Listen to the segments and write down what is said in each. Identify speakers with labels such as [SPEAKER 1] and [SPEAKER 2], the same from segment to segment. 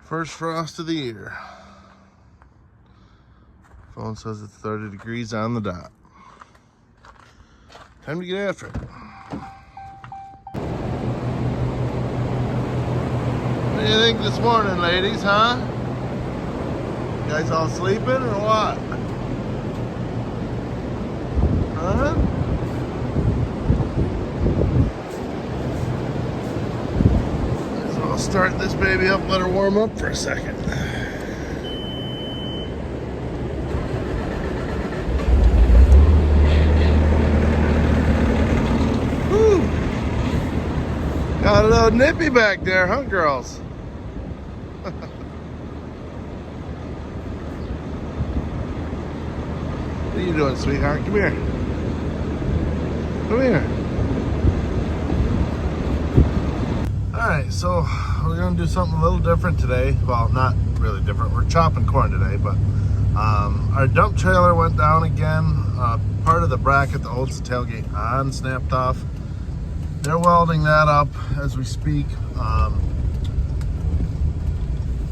[SPEAKER 1] First frost of the year. Phone says it's 30 degrees on the dot. Time to get after it. What do you think this morning, ladies, huh? You guys all sleeping or what? Huh? So I'll start this baby up, let her warm up for a second. Woo! Got a little nippy back there, huh, girls? What are you doing, sweetheart? Come here. Come here. Alright, so we're going to do something a little different today. Well, not really different. We're chopping corn today, but our dump trailer went down again. Part of the bracket that holds the tailgate on snapped off. They're welding that up as we speak.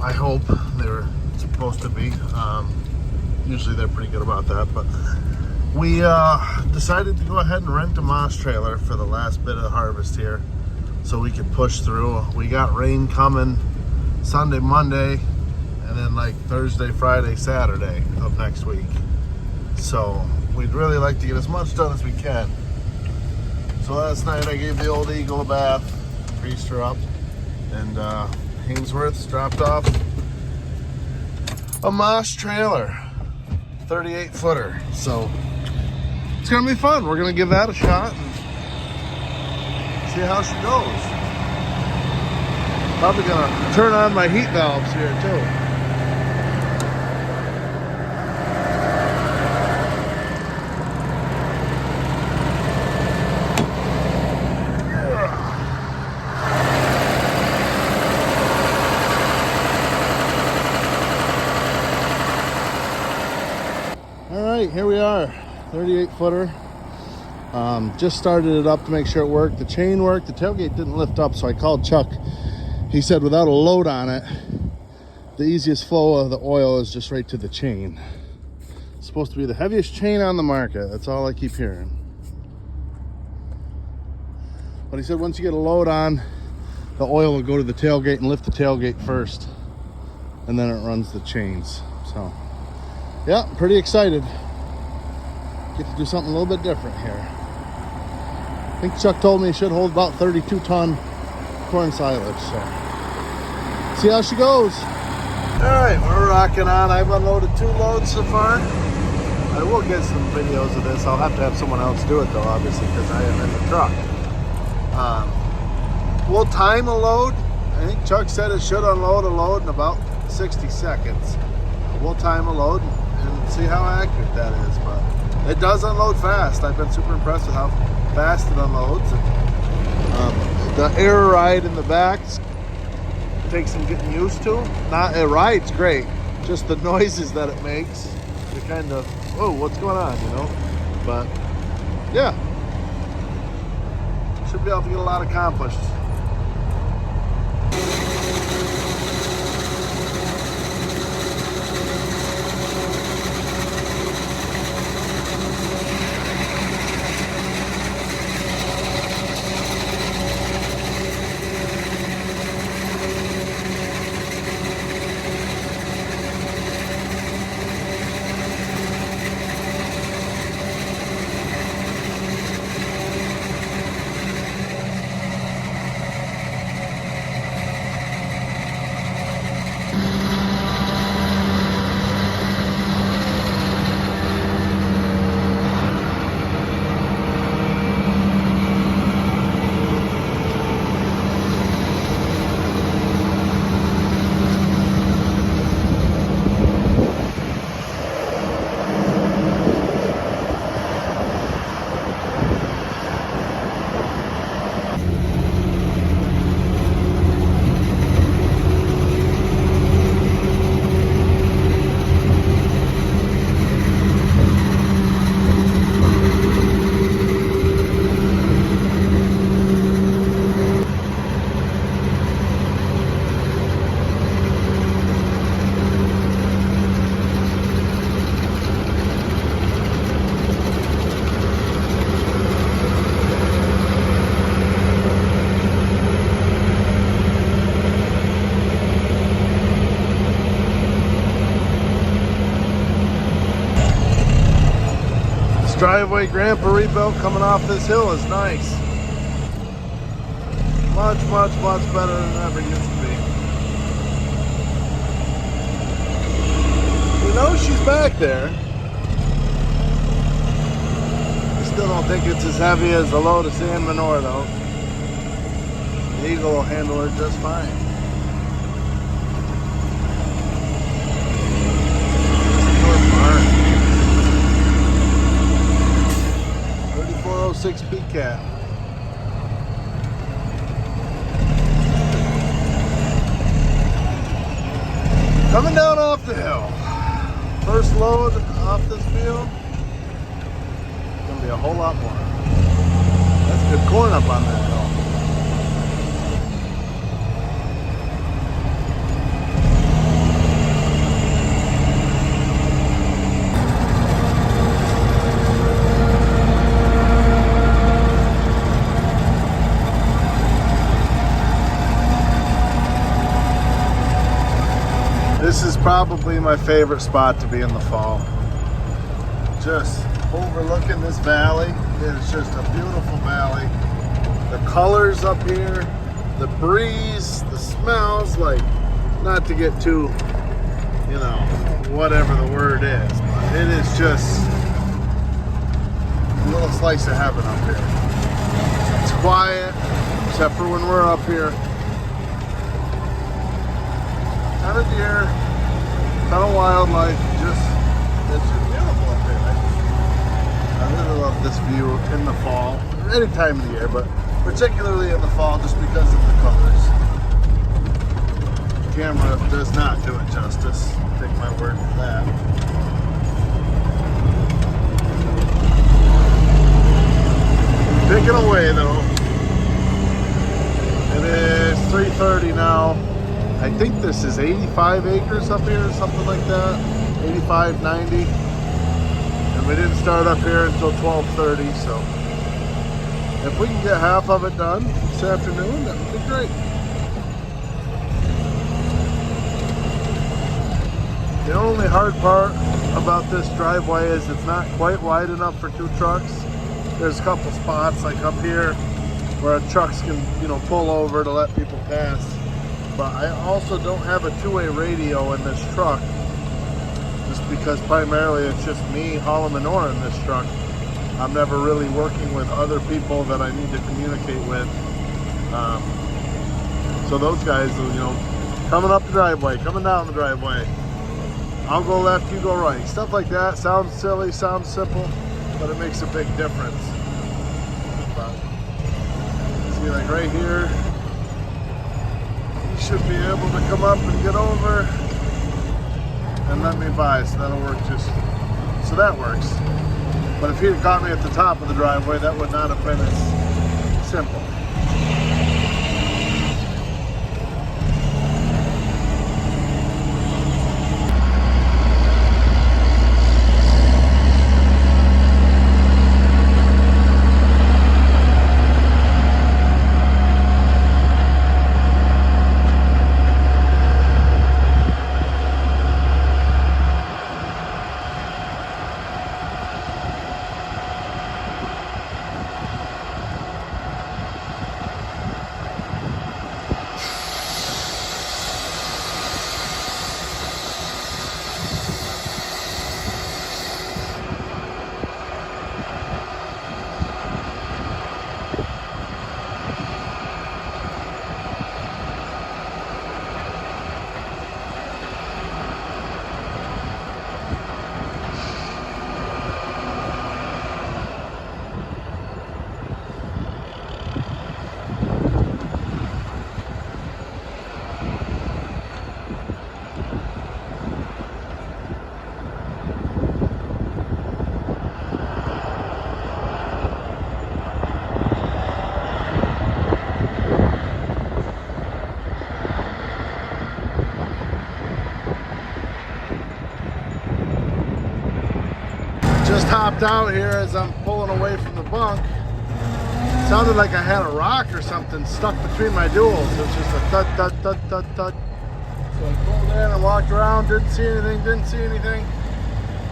[SPEAKER 1] I hope they were supposed to be. Usually they're pretty good about that, but we decided to go ahead and rent a moss trailer for the last bit of the harvest here so we could push through. We got rain coming Sunday, Monday, and then like Thursday, Friday, Saturday of next week. So we'd really like to get as much done as we can. So last night I gave the old Eagle a bath, greased her up, and Hainsworth's dropped off a moss trailer, 38 footer. So it's gonna be fun. We're gonna give that a shot and see how she goes. Probably gonna turn on my heat valves here too. Here we are, 38 footer. Just started it up to make sure it worked. The chain worked. The tailgate didn't lift up, so I called Chuck. He said without a load on it, the easiest flow of the oil is just right to the chain. It's supposed to be the heaviest chain on the market. That's all I keep hearing. But he said once you get a load on, the oil will go to the tailgate and lift the tailgate first, and then it runs the chains. So yeah, pretty excited. Get to do something a little bit different here. I think Chuck told me it should hold about 32 ton corn silage, so see how she goes. All right, we're rocking on. I've unloaded 2 loads so far. I will get some videos of this. I'll have to have someone else do it though, obviously, because I am in the truck. We'll time a load. I think Chuck said it should unload a load in about 60 seconds. We'll time a load and see how accurate that is, but it does unload fast. I've been super impressed with how fast it unloads. The air ride in the back takes some getting used to. Not it rides great, just the noises that it makes. You're kind of, whoa, what's going on, you know? But yeah, should be able to get a lot accomplished. driveway Grandpa rebuilt coming off this hill is nice. Much, much, much better than it ever used to be. You know she's back there. I still don't think it's as heavy as a load of sand manure though. The Eagle will handle it just fine. North Barn. 3406 PCAT. Coming down off the hill. First load off this field. It's gonna be a whole lot more. That's good corn up on that hill. This is probably my favorite spot to be in the fall. Just overlooking this valley. It's just a beautiful valley. The colors up here, the breeze, the smells, like, not to get too, you know, whatever the word is, but it is just a little slice of heaven up here. It's quiet, except for when we're up here. Ton of deer, ton of wildlife, it's just beautiful up here. I really love this view in the fall, any time of the year, but particularly in the fall just because of the colors. The camera does not do it justice, take my word for that. Picking away though. It is 3:30 now. I think this is 85 acres up here, something like that. 85, 90. And we didn't start up here until 12:30, so if we can get half of it done this afternoon, that would be great. The only hard part about this driveway is it's not quite wide enough for two trucks. There's a couple spots like up here where trucks can, you know, pull over to let people pass. But I also don't have a two-way radio in this truck, just because primarily it's just me hauling manure in this truck. I'm never really working with other people that I need to communicate with. So those guys, you know, coming up the driveway, coming down the driveway, I'll go left, you go right. Stuff like that sounds silly, sounds simple, but it makes a big difference. But, see, like right here, should be able to come up and get over and let me by, so that'll work so that works. But if he'd have caught me at the top of the driveway, that would not have been as simple. Just hopped out here as I'm pulling away from the bunk. It sounded like I had a rock or something stuck between my duals. It was just a thud, thud, thud, thud, thud. So I pulled in and walked around, didn't see anything.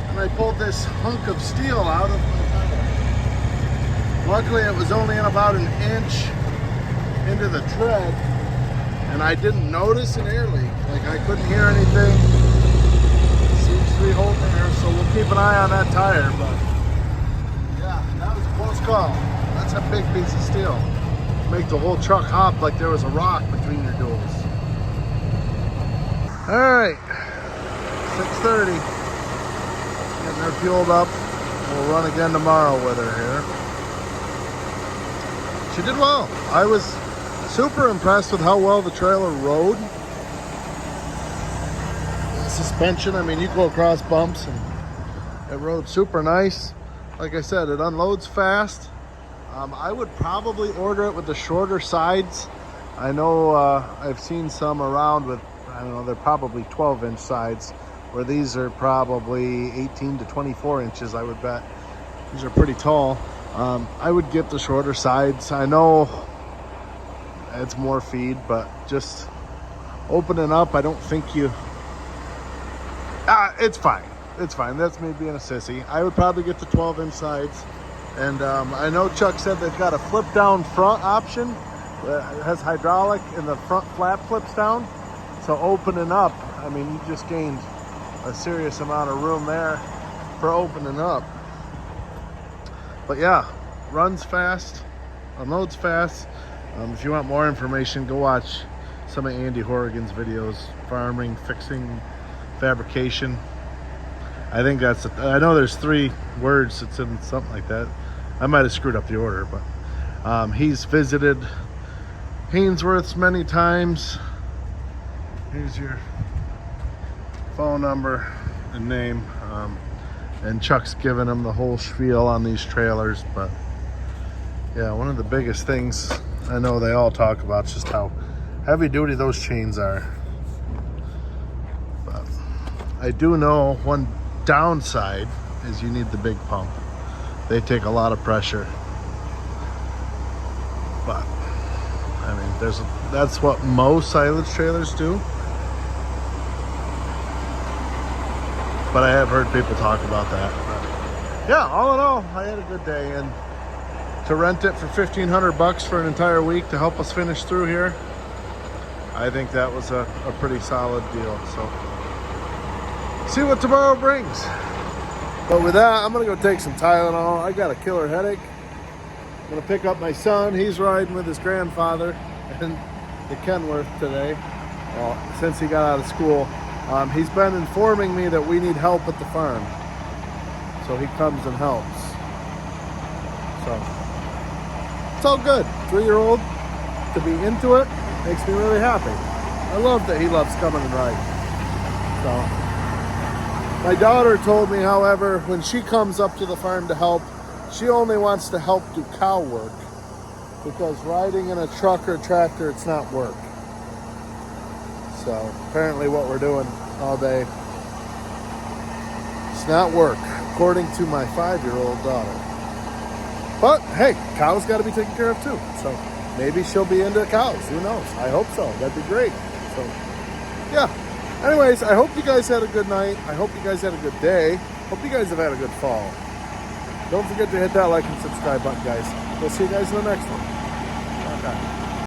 [SPEAKER 1] And I pulled this hunk of steel out of my Luckily, it was only in about an inch into the tread, and I didn't notice an air leak. Like, I couldn't hear anything. Seems to be holding air, so we'll keep an eye on that tire. But yeah, that was a close call. That's a big piece of steel. Make the whole truck hop like there was a rock between your duals. All right, 6:30. Getting her fueled up. We'll run again tomorrow with her here. She did well. I was super impressed with how well the trailer rode. The suspension, I mean, you go across bumps and it rode super nice. Like I said, it unloads fast. I would probably order it with the shorter sides. I know I've seen some around with, I don't know, they're probably 12-inch sides, where these are probably 18 to 24 inches, I would bet. These are pretty tall. I would get the shorter sides. I know it's more feed, but just opening up, I don't think you... it's fine. It's fine. That's me being a sissy. I would probably get the 12-inch sides. And I know Chuck said they've got a flip-down front option. It has hydraulic and the front flap flips down. So opening up, I mean, you just gained a serious amount of room there for opening up. But yeah, runs fast, unloads fast. If you want more information, go watch some of Andy Horrigan's videos, farming, fixing, fabrication. I think that's, I know there's 3 words, it's in something like that. I might have screwed up the order, but he's visited Hainsworth's many times. Here's your phone number and name. And Chuck's given him the whole spiel on these trailers. But yeah, one of the biggest things I know they all talk about is just how heavy duty those chains are. But I do know one downside is you need the big pump. They take a lot of pressure. But I mean, that's what most silage trailers do. But I have heard people talk about that. But yeah, all in all, I had a good day. And to rent it for $1,500 for an entire week to help us finish through here, I think that was a pretty solid deal. So see what tomorrow brings. But with that, I'm gonna go take some Tylenol. I got a killer headache. I'm gonna pick up my son. He's riding with his grandfather in the Kenworth today, since he got out of school. He's been informing me that we need help at the farm. So he comes and helps. So it's all good. 3-year-old to be into it makes me really happy. I love that he loves coming and riding. So my daughter told me, however, when she comes up to the farm to help, she only wants to help do cow work, because riding in a truck or tractor, it's not work. So apparently what we're doing all day, it's not work, according to my 5-year-old daughter. But hey, cows got to be taken care of too. So maybe she'll be into cows. Who knows? I hope so. That'd be great. So yeah. Anyways, I hope you guys had a good night. I hope you guys had a good day. Hope you guys have had a good fall. Don't forget to hit that like and subscribe button, guys. We'll see you guys in the next one. Okay.